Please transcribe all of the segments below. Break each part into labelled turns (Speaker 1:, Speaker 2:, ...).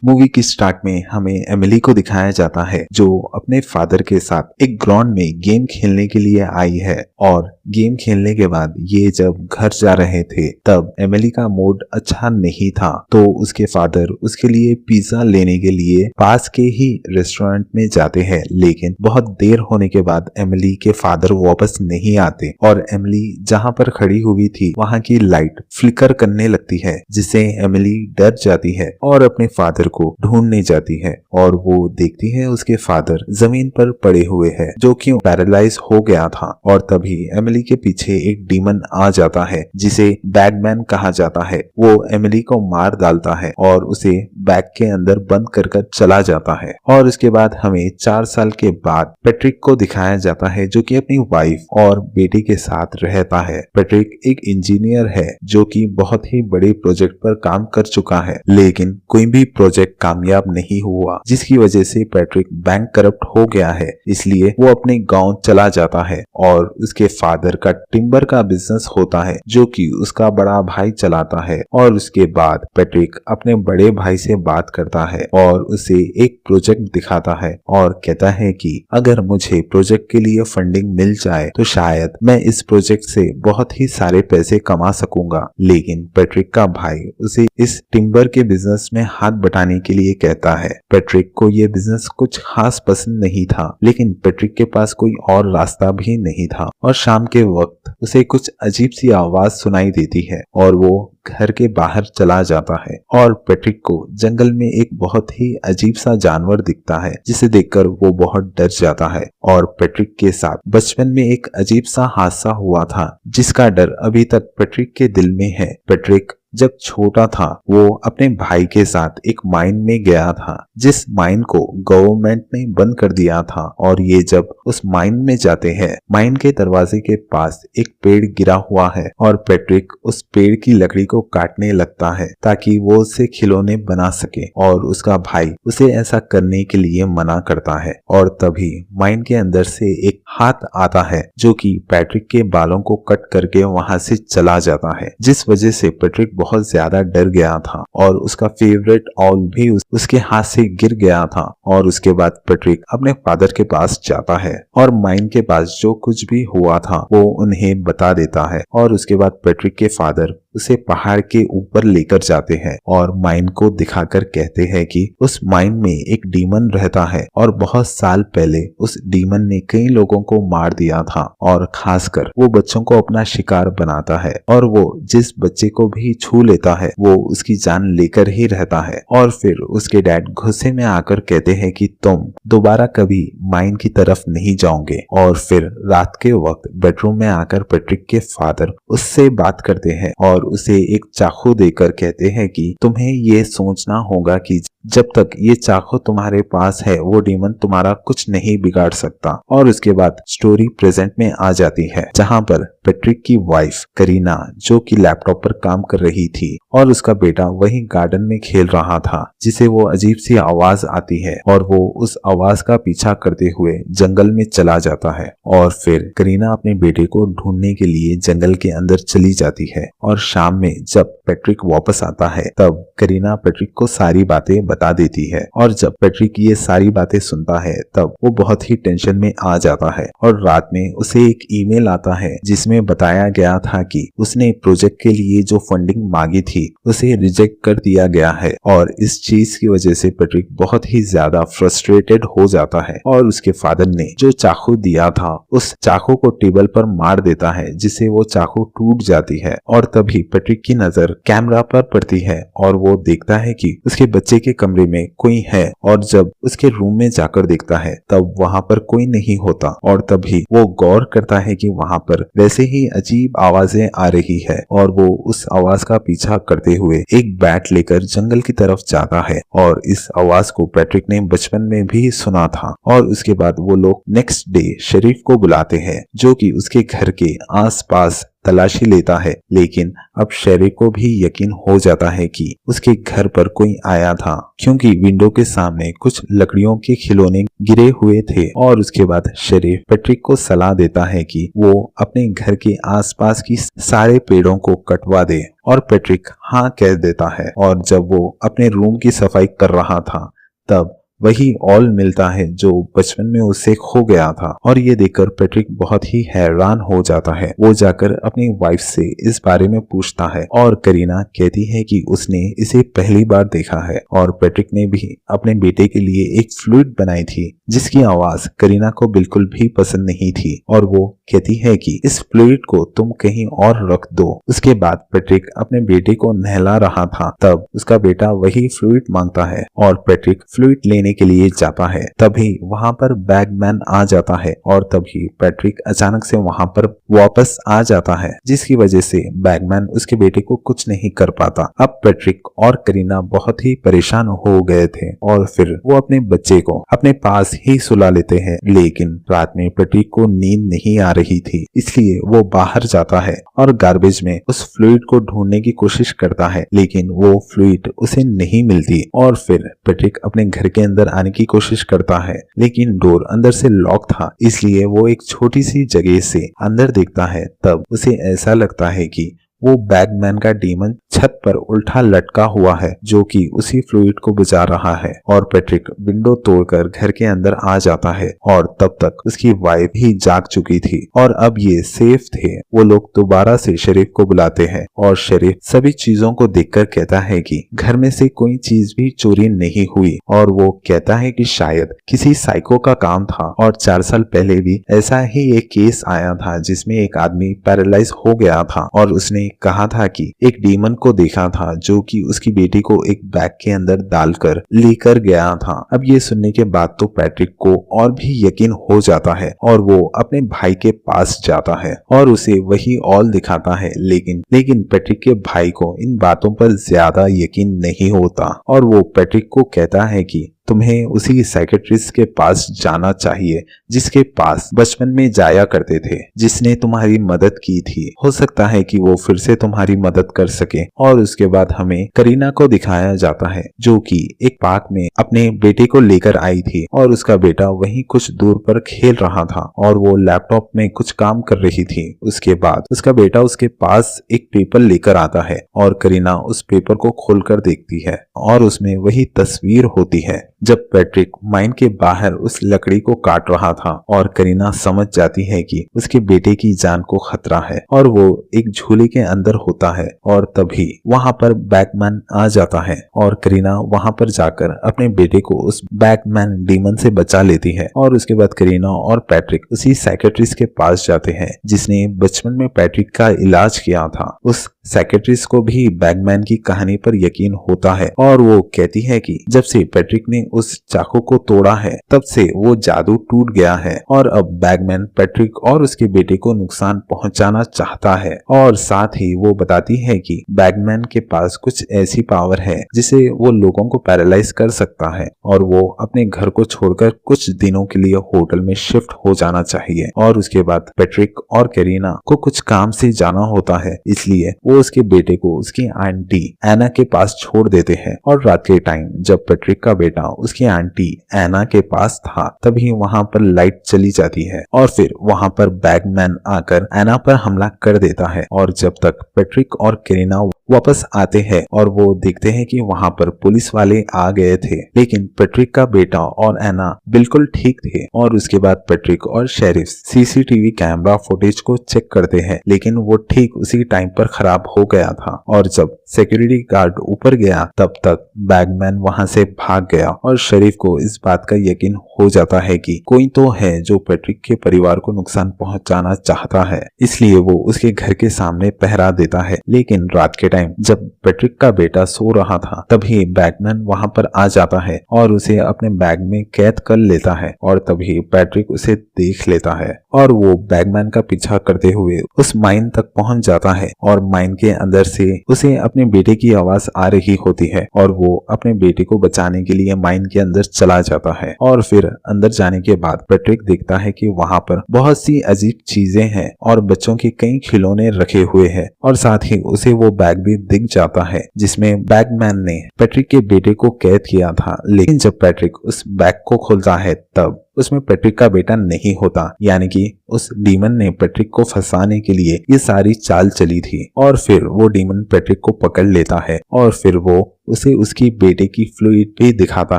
Speaker 1: Movie की start में हमें एमिली को दिखाया जाता है जो अपने फादर के साथ एक ग्राउंड में गेम खेलने के लिए आई है। और गेम खेलने के बाद ये जब घर जा रहे थे तब एमिली का मूड अच्छा नहीं था, तो उसके फादर उसके लिए पिज्जा लेने के लिए पास के ही रेस्टोरेंट में जाते हैं। लेकिन बहुत देर होने के बाद एमिली के फादर वापस नहीं आते और एमिली जहां पर खड़ी हुई थी वहां की लाइट फ्लिकर करने लगती है, जिससे एमिली डर जाती है और अपने फादर को ढूंढने जाती है। और वो देखती है उसके फादर जमीन पर पड़े हुए हैं जो कि पैरालाइज हो गया था। और तभी एमिली के पीछे एक डीमन आ जाता है जिसे बैगमैन कहा जाता है। वो एमिली को मार डालता है और उसे बैग के अंदर बंद कर चला जाता है। और उसके बाद हमें 4 साल के बाद पैट्रिक को दिखाया जाता है जो कि अपनी वाइफ और बेटे के साथ रहता है। पैट्रिक एक इंजीनियर है जो कि बहुत ही बड़े प्रोजेक्ट पर काम कर चुका है, लेकिन कोई भी प्रोजेक्ट कामयाब नहीं हुआ, जिसकी वजह से पैट्रिक बैंक करप्ट हो गया है। इसलिए वो अपने गांव चला जाता है और उसके फादर का टिम्बर का बिजनेस होता है जो कि उसका बड़ा भाई चलाता है। और उसके बाद पैट्रिक अपने बड़े भाई से बात करता है और उसे एक प्रोजेक्ट दिखाता है और कहता है कि अगर मुझे प्रोजेक्ट के लिए फंडिंग मिल जाए तो शायद मैं इस प्रोजेक्ट से बहुत ही सारे पैसे कमा सकूंगा। लेकिन पैट्रिक का भाई उसे इस टिम्बर के बिजनेस में हाथ बटाने के लिए कहता है। पैट्रिक को ये बिजनेस कुछ खास पसंद नहीं था, लेकिन पैट्रिक के पास कोई और रास्ता भी नहीं था। और शाम के वक्त उसे कुछ अजीब सी आवाज सुनाई देती है और वो घर के बाहर चला जाता है। और पैट्रिक को जंगल में एक बहुत ही अजीब सा जानवर दिखता है जिसे देखकर वो बहुत डर जाता है। और पैट्रिक के साथ बचपन में एक अजीब सा हादसा हुआ था जिसका डर अभी तक पैट्रिक के दिल में है। पैट्रिक जब छोटा था वो अपने भाई के साथ एक माइन में गया था जिस माइन को गवर्नमेंट ने बंद कर दिया था। और ये जब उस माइन में जाते हैं, माइन के दरवाजे के पास एक पेड़ गिरा हुआ है और पैट्रिक उस पेड़ की लकड़ी को काटने लगता है ताकि वो उससे खिलौने बना सके। और उसका भाई उसे ऐसा करने के लिए मना करता है। और तभी माइन के अंदर से एक हाथ आता है जो कि पैट्रिक के बालों को कट करके वहां से चला जाता है, जिस वजह से पैट्रिक बहुत ज्यादा डर गया था और उसका फेवरेट ऑल भी उसके हाथ से गिर गया था। और उसके बाद पैट्रिक अपने फादर के पास जाता है और माइन के पास जो कुछ भी हुआ था वो उन्हें बता देता है। और उसके बाद पैट्रिक के फादर उसे पहाड़ के ऊपर लेकर जाते हैं और माइन को दिखाकर कहते हैं कि उस माइन में एक डीमन रहता है और बहुत साल पहले उस डीमन ने कई लोगों को मार दिया था और खासकर वो बच्चों को अपना शिकार बनाता है। और वो जिस बच्चे को भी छू लेता है वो उसकी जान लेकर ही रहता है। और फिर उसके डैड गुस्से में आकर कहते हैं कि तुम दोबारा कभी माइन की तरफ नहीं जाओगे। और फिर रात के वक्त बेडरूम में आकर पैट्रिक के फादर उससे बात करते हैं और उसे एक चाकू देकर कहते हैं कि तुम्हें ये सोचना होगा कि जब तक ये चाकू तुम्हारे पास है वो डीमन तुम्हारा कुछ नहीं बिगाड़ सकता। और उसके बाद स्टोरी प्रेजेंट में आ जाती है जहां पर पैट्रिक की वाइफ करीना जो कि लैपटॉप पर काम कर रही थी और उसका बेटा वहीं गार्डन में खेल रहा था, जिसे वो अजीब सी आवाज आती है और वो उस आवाज का पीछा करते हुए जंगल में चला जाता है। और फिर करीना अपने बेटे को ढूंढने के लिए जंगल के अंदर चली जाती है। और शाम में जब पैट्रिक वापस आता है तब करीना पैट्रिक को सारी बातें बता देती है। और जब पैट्रिक ये सारी बातें सुनता है तब वो बहुत ही टेंशन में आ जाता है। और रात में उसे एक ईमेल आता है जिसमें बताया गया था कि उसने प्रोजेक्ट के लिए जो फंडिंग मांगी थी उसे रिजेक्ट कर दिया गया है। और इस चीज की वजह से पैट्रिक बहुत ही ज्यादा फ्रस्ट्रेटेड हो जाता है और उसके फादर ने जो चाकू दिया था उस चाकू को टेबल पर मार देता है जिससे वो चाकू टूट जाती है। और तभी पैट्रिक की नजर कैमरा पर पड़ती है और वो देखता है कि उसके बच्चे के कमरे में कोई है। और जब उसके रूम में जाकर देखता है तब वहां पर कोई नहीं होता। और तभी वो गौर करता है कि वहां पर वैसे ही अजीब आवाजें आ रही है और वो उस आवाज का पीछा करते हुए एक बैट लेकर जंगल की तरफ जाता है। और इस आवाज को पैट्रिक ने बचपन में भी सुना था। और उसके बाद वो लोग नेक्स्ट डे शरीफ को बुलाते हैं जो कि उसके घर के आसपास तलाशी लेता है, लेकिन अब शेरिफ को भी यकीन हो जाता है कि उसके घर पर कोई आया था, क्योंकि विंडो के सामने कुछ लकड़ियों के खिलौने गिरे हुए थे। और उसके बाद शेरिफ पैट्रिक को सलाह देता है कि वो अपने घर के आसपास की सारे पेड़ों को कटवा दे, और पैट्रिक हाँ कह देता है। और जब वो अपने रूम की सफाई कर रहा था तब वही ऑल मिलता है जो बचपन में उससे खो गया था। और ये देखकर पैट्रिक बहुत ही हैरान हो जाता है। वो जाकर अपनी वाइफ से इस बारे में पूछता है और करीना कहती है कि उसने इसे पहली बार देखा है। और पैट्रिक ने भी अपने बेटे के लिए एक फ्लूइड बनाई थी जिसकी आवाज करीना को बिल्कुल भी पसंद नहीं थी, और वो कहती है कि इस फ्लूइड को तुम कहीं और रख दो। उसके बाद पैट्रिक अपने बेटे को नहला रहा था, तब उसका बेटा वही फ्लूइड मांगता है और पैट्रिक फ्लूइड लेने के लिए जाता है। तभी वहां पर बैगमैन आ जाता है और तभी पैट्रिक अचानक से वहां पर वापस आ जाता है, जिसकी वजह से बैगमैन उसके बेटे को कुछ नहीं कर पाता। अब पैट्रिक और करीना बहुत ही परेशान हो गए थे और फिर वो अपने बच्चे को अपने पास ही सुला लेते हैं, लेकिन रात में पैट्रिक को नींद नहीं आ रही थी, इसलिए वो बाहर जाता है और गार्बेज में उस फ्लूइड को ढूंढने की कोशिश करता है, लेकिन वो फ्लूइड उसे नहीं मिलती। और फिर पैट्रिक अपने घर के अंदर आने की कोशिश करता है, लेकिन डोर अंदर से लॉक था, इसलिए वो एक छोटी सी जगह से अंदर देखता है। तब उसे ऐसा लगता है कि वो बैगमैन का डीमन छत पर उल्टा लटका हुआ है जो कि उसी फ्लूइड को बुझा रहा है। और पैट्रिक विंडो तोड़कर घर के अंदर आ जाता है और तब तक उसकी वाइफ ही जाग चुकी थी और अब ये सेफ थे। वो लोग दोबारा से शेरिफ को बुलाते हैं और शेरिफ सभी चीजों को देखकर कहता है कि घर में से कोई चीज भी चोरी नहीं हुई, और वो कहता है कि शायद किसी साइको का काम था। और 4 साल पहले भी ऐसा ही एक केस आया था जिसमें एक आदमी पैरालाइज हो गया था और उसने कहा था कि एक डीमन को देखा था जो कि उसकी बेटी को एक बैग के अंदर डालकर लेकर गया था। अब ये सुनने के बाद तो पैट्रिक को और भी यकीन हो जाता है और वो अपने भाई के पास जाता है और उसे वही ऑल दिखाता है, लेकिन पैट्रिक के भाई को इन बातों पर ज्यादा यकीन नहीं होता और वो पैट्रिक को कहता है कि तुम्हें उसी साइकेट्रिस्ट के पास जाना चाहिए जिसके पास बचपन में जाया करते थे, जिसने तुम्हारी मदद की थी। हो सकता है कि वो फिर से तुम्हारी मदद कर सके। और उसके बाद हमें करीना को दिखाया जाता है जो कि एक पार्क में अपने बेटे को लेकर आई थी और उसका बेटा वहीं कुछ दूर पर खेल रहा था और वो लैपटॉप में कुछ काम कर रही थी। उसके बाद उसका बेटा उसके पास एक पेपर लेकर आता है और करीना उस पेपर को खोलकर देखती है और उसमें वही तस्वीर होती है जब पैट्रिक माइन के बाहर उस लकड़ी को काट रहा था। और करीना समझ जाती है कि उसके बेटे की जान को खतरा है और वो एक झूले के अंदर होता है और तभी वहां पर बैगमैन आ जाता है और करीना वहां पर जाकर अपने बेटे को उस बैगमैन डीमन से बचा लेती है। और उसके बाद करीना और पैट्रिक उसी साइकेट्रिस्ट के पास जाते हैं जिसने बचपन में पैट्रिक का इलाज किया था। उस साइकेट्रिस्ट को भी बैगमैन की कहानी पर यकीन होता है और वो कहती है कि जब से पैट्रिक ने उस चाकू को तोड़ा है तब से वो जादू टूट गया है और अब बैगमैन पैट्रिक और उसके बेटे को नुकसान पहुंचाना चाहता है। और साथ ही वो बताती है कि बैगमैन के पास कुछ ऐसी पावर है जिसे वो लोगों को पैरालाइज कर सकता है और वो अपने घर को छोड़कर कुछ दिनों के लिए होटल में शिफ्ट हो जाना चाहिए। और उसके बाद पैट्रिक और करीना को कुछ काम से जाना होता है, इसलिए वो उसके बेटे को उसकी आंटी एना के पास छोड़ देते हैं। और रात के टाइम जब पैट्रिक का बेटा उसकी आंटी एना के पास था तभी वहां पर लाइट चली जाती है और फिर वहां पर बैगमैन आकर एना पर हमला कर देता है। और जब तक पैट्रिक और करीना वापस आते हैं और वो देखते हैं कि वहां पर पुलिस वाले आ गए थे, लेकिन पैट्रिक का बेटा और एना बिल्कुल ठीक थे। और उसके बाद पैट्रिक और शेरिफ सीसीटीवी कैमरा फुटेज को चेक करते हैं, लेकिन वो ठीक उसी टाइम पर खराब हो गया था। और जब सिक्योरिटी गार्ड ऊपर गया तब तक बैगमैन वहां से भाग गया और शेरिफ को इस बात का यकीन हो जाता है कि कोई तो है जो पैट्रिक के परिवार को नुकसान पहुंचाना चाहता है, इसलिए वो उसके घर के सामने पहरा देता है। लेकिन रात के टाइम टाइम जब पैट्रिक का बेटा सो रहा था तभी बैगमैन वहां पर आ जाता है और उसे अपने बैग में कैद कर लेता है और तभी पैट्रिक उसे देख लेता है और वो बैगमैन का पीछा करते हुए उस माइन तक पहुंच जाता है और माइन के अंदर से उसे अपने बेटे की आवाज आ रही होती है और वो अपने बेटे को बचाने के लिए माइन के अंदर चला जाता है। और फिर अंदर जाने के बाद पैट्रिक देखता है कि वहां पर बहुत सी अजीब चीजें हैं और बच्चों के कई खिलौने रखे हुए हैं और साथ ही उसे वो बैग भी दिख जाता है जिसमें बैगमैन ने पैट्रिक के बेटे को कैद किया था। लेकिन जब पैट्रिक उस बैग को खोलता है तब उसमें पैट्रिक का बेटा नहीं होता, यानी कि उस डीमन ने पैट्रिक को फंसाने के लिए ये सारी चाल चली थी। और फिर वो डीमन पैट्रिक को पकड़ लेता है और फिर वो उसे उसकी बेटे की फ्लूइड भी दिखाता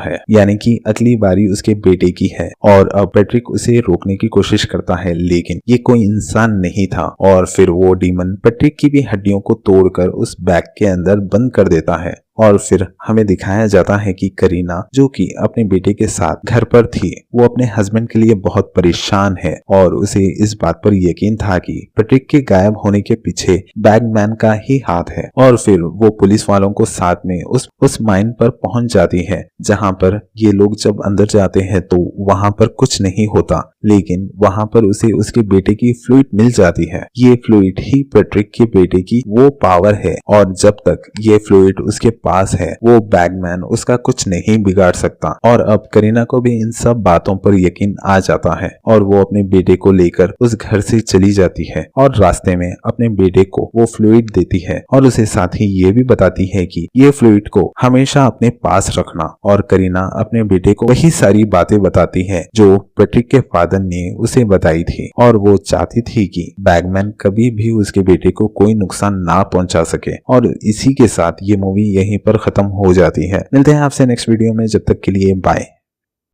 Speaker 1: है, यानी कि अगली बारी उसके बेटे की है। और अब पैट्रिक उसे रोकने की कोशिश करता है लेकिन ये कोई इंसान नहीं था और फिर वो डीमन पैट्रिक की भी हड्डियों को तोड़कर उस बैग के अंदर बंद कर देता है। और फिर हमें दिखाया जाता है कि करीना जो कि अपने बेटे के साथ घर पर थी वो अपने हस्बैंड के लिए बहुत परेशान है और उसे इस बात पर यकीन था कि पैट्रिक के गायब होने के पीछे बैगमैन का ही हाथ है। और फिर वो पुलिस वालों को साथ में उस माइन पर पहुंच जाती है जहां पर ये लोग जब अंदर जाते हैं तो वहां पर कुछ नहीं होता, लेकिन वहां पर उसे उसके बेटे की फ्लूइड मिल जाती है। ये फ्लूइड ही पैट्रिक के बेटे की वो पावर है और जब तक ये फ्लूइड उसके पास है वो बैगमैन उसका कुछ नहीं बिगाड़ सकता। और अब करीना को भी इन सब बातों पर यकीन आ जाता है और वो अपने बेटे को लेकर उस घर से चली जाती है और रास्ते में अपने बेटे को वो फ्लूइड देती है और उसे साथ ही ये भी बताती है कि ये फ्लूइड को हमेशा अपने पास रखना। और करीना अपने बेटे को वही सारी बातें बताती है जो पैट्रिक के फादर ने उसे बताई थी और वो चाहती थी कि बैगमैन कभी भी उसके बेटे को कोई नुकसान ना पहुंचा सके। और इसी के साथ ये मूवी यहीं पर खत्म हो जाती है। मिलते हैं आपसे नेक्स्ट वीडियो में, जब तक के लिए बाय।